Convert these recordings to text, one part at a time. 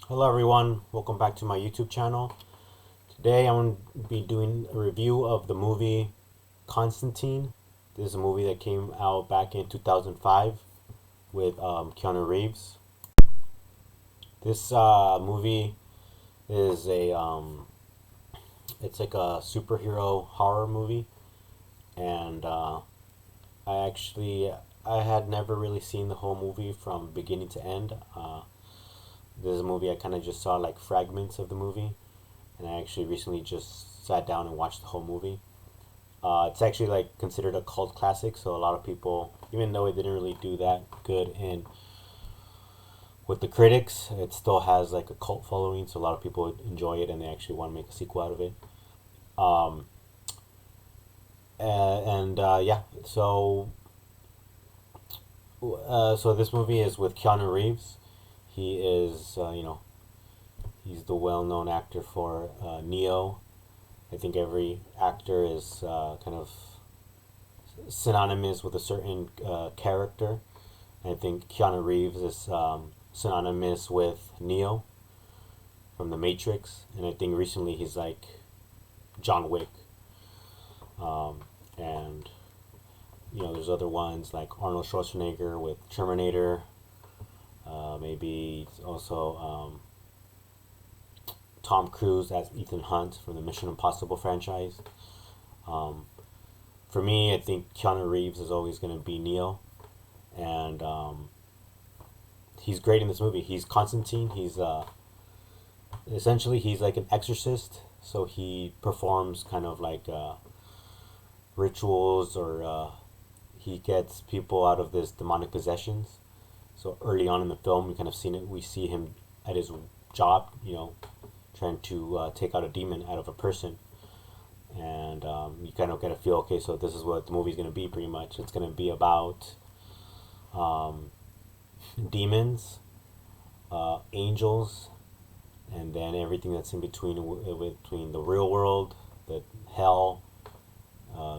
Hello everyone, welcome back to my YouTube channel. Today I'm going to be doing a review of the movie Constantine. This is a movie that came out back in 2005 with Keanu Reeves. This movie is it's like a superhero horror movie, and I actually I had never really seen the whole movie from beginning to end. This is a movie I kind of just saw like fragments of the movie, and I actually recently just sat down and watched the whole movie. It's actually like considered a cult classic, so a lot of people, even though it didn't really do that good in with the critics, it still has like a cult following. So a lot of people enjoy it, and they actually want to make a sequel out of it. Um, and yeah, so this movie is with Keanu Reeves. He is he's the well-known actor for Neo. I think every actor is kind of synonymous with a certain character. I think Keanu Reeves is synonymous with Neo from The Matrix, and I think recently he's like John Wick. And there's other ones like Arnold Schwarzenegger with Terminator. Maybe also Tom Cruise as Ethan Hunt from the Mission Impossible franchise. Um, for me, I think Keanu Reeves is always going to be Neo, and he's great in this movie. He's Constantine. He's essentially he's like an exorcist, so he performs kind of like rituals, or he gets people out of this demonic possessions. So early on in the film, we kind of seen it. We see him at his job, trying to take out a demon out of a person, and you kind of get a feel. Okay, so this is what the movie's gonna be. Pretty much, it's gonna be about um, demons, angels, and then everything that's in between, between the real world, the hell,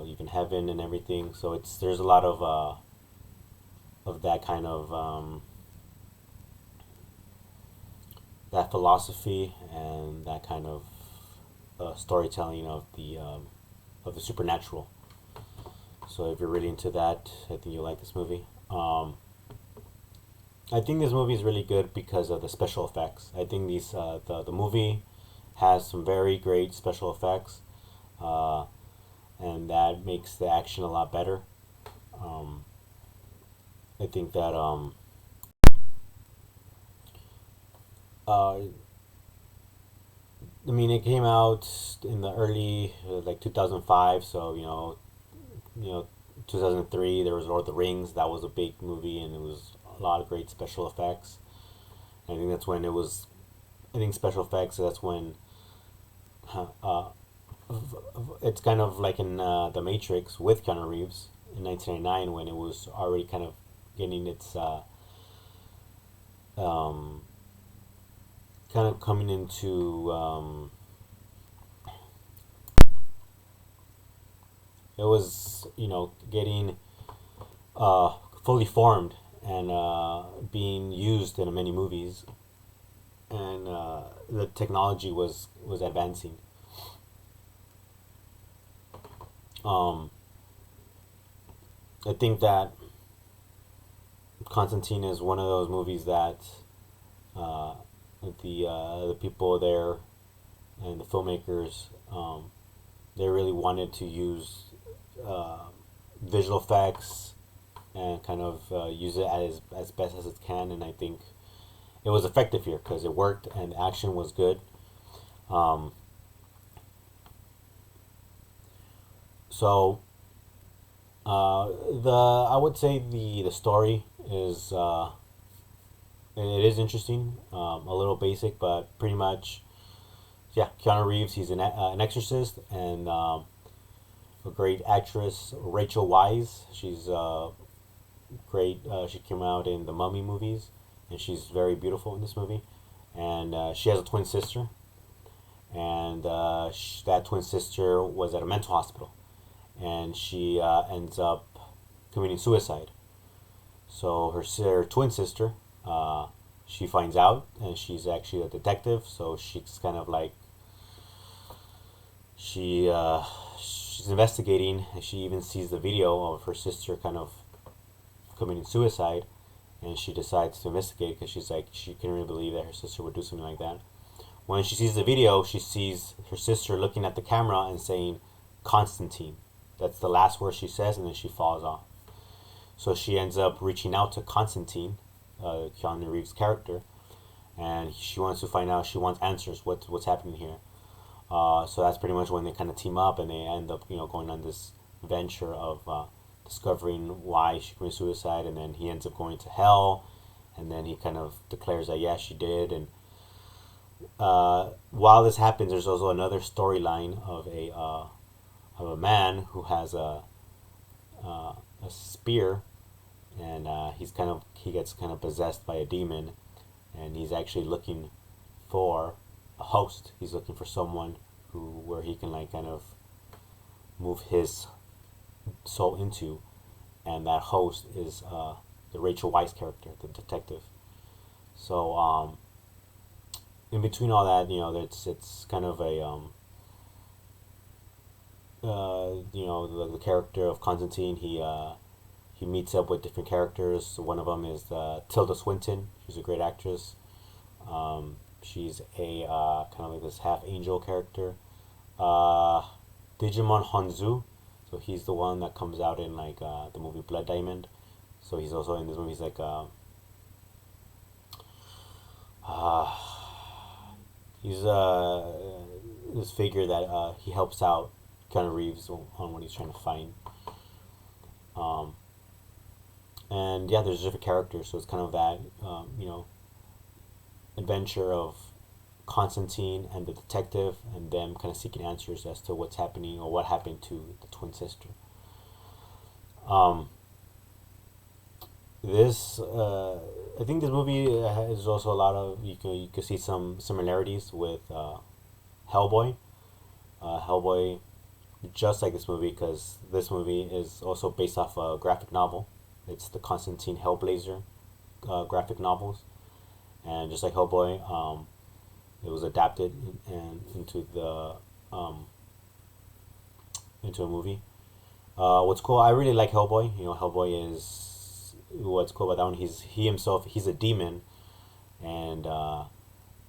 even heaven, and everything. So there's a lot of that kind of that philosophy and that kind of storytelling of the supernatural. So if you're really into that, I think you'll like this movie. I think this movie is really good because of the special effects. I think the movie has some very great special effects, uh, and that makes the action a lot better. Um, I think that uh, I mean, it came out in the early like 2005, so 2003 there was Lord of the Rings. That was a big movie, and it was a lot of great special effects. And I think that's when it was. I think special effects. That's when uh, it's kind of like in the Matrix with Keanu Reeves in 1999, when it was already kind of getting its um, kind of coming into it was getting fully formed and being used in many movies, and the technology was advancing. um, I think that Constantine is one of those movies that uh, the people there and the filmmakers, they really wanted to use uh, visual effects and kind of use it as best as it can, and I think it was effective here because it worked and the action was good. Um, so the I would say the story is it is interesting, a little basic, but pretty much, yeah. Keanu Reeves, he's an exorcist, and a great actress, Rachel Weisz. She's great. She came out in the Mummy movies, and she's very beautiful in this movie. And she has a twin sister, and that twin sister was at a mental hospital, and she ends up committing suicide. So her twin sister, she finds out, and she's actually a detective. So she's kind of like she she's investigating, and she even sees the video of her sister kind of committing suicide, and she decides to investigate because she's like she can't really believe that her sister would do something like that. When she sees the video, she sees her sister looking at the camera and saying, "Constantine." That's the last word she says, and then she falls off. So she ends up reaching out to Constantine, Keanu Reeves' character, and she wants to find out. She wants answers. What's happening here? So that's pretty much when they kind of team up, and they end up going on this venture of discovering why she committed suicide, and then he ends up going to hell, and then he kind of declares that yeah she did. And while this happens, there's also another storyline of a man who has a spear, and he gets kind of possessed by a demon, and he's actually looking for a host. He's looking for someone where he can like kind of move his soul into, and that host is the Rachel Weisz character, the detective. So in between all that, it's kind of a the character of Constantine. He meets up with different characters. One of them is Tilda Swinton. She's a great actress. She's a kind of like this half angel character. Digimon Honzu. So he's the one that comes out in like the movie Blood Diamond. So he's also in this movie. He's like he's this figure that he helps out Keanu Reeves on what he's trying to find. And yeah, there's different characters, so it's kind of that adventure of Constantine and the detective, and them kind of seeking answers as to what's happening or what happened to the twin sister. This I think this movie has also a lot of you can see some similarities with Hellboy. Hellboy, just like this movie, because this movie is also based off a graphic novel. It's the Constantine Hellblazer graphic novels, and just like Hellboy, it was adapted into into a movie. What's cool, I really like Hellboy. Hellboy is what's cool about that one. He himself, he's a demon, and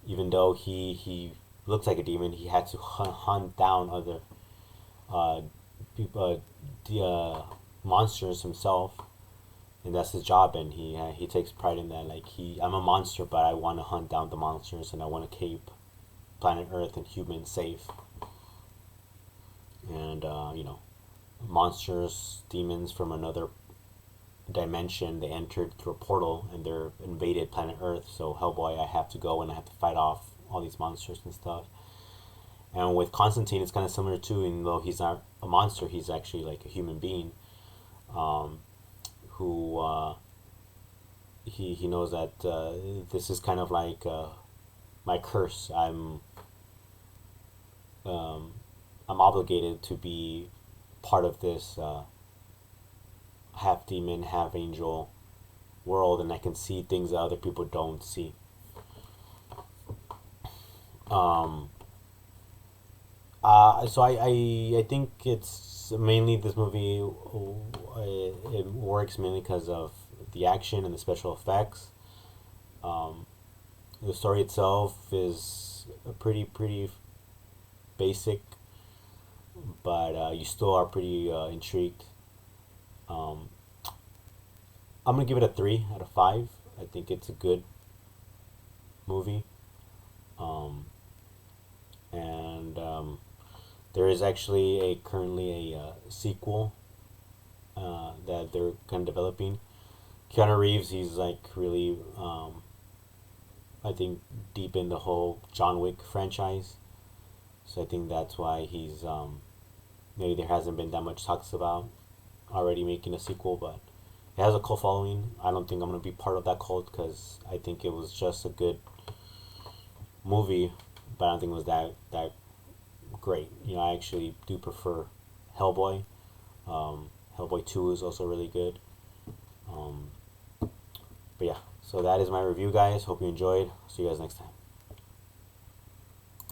even though he looks like a demon, he had to hunt down other people, monsters himself, and that's his job. And he takes pride in that. Like I'm a monster, but I want to hunt down the monsters, and I want to keep planet Earth and humans safe. And monsters, demons from another dimension, they entered through a portal and they're invaded planet Earth. So Hellboy, I have to go and I have to fight off all these monsters and stuff. And with Constantine, it's kind of similar too. Even though he's not a monster, he's actually like a human being, who he knows that this is kind of like my curse. I'm obligated to be part of this half demon, half angel world, and I can see things that other people don't see. So I think it's mainly this movie. It works mainly because of the action and the special effects. The story itself is pretty basic, but you still are pretty intrigued. I'm gonna give it a 3 out of 5. I think it's a good movie. And there is actually currently a sequel that they're kind of developing. Keanu Reeves, he's like really, I think, deep in the whole John Wick franchise. So I think that's why he's maybe there hasn't been that much talks about already making a sequel, but it has a cult following. I don't think I'm gonna be part of that cult because I think it was just a good movie, but I don't think it was that great. I actually do prefer Hellboy. Hellboy 2 is also really good. But yeah, So that is my review, guys. Hope you enjoyed. See you guys next time.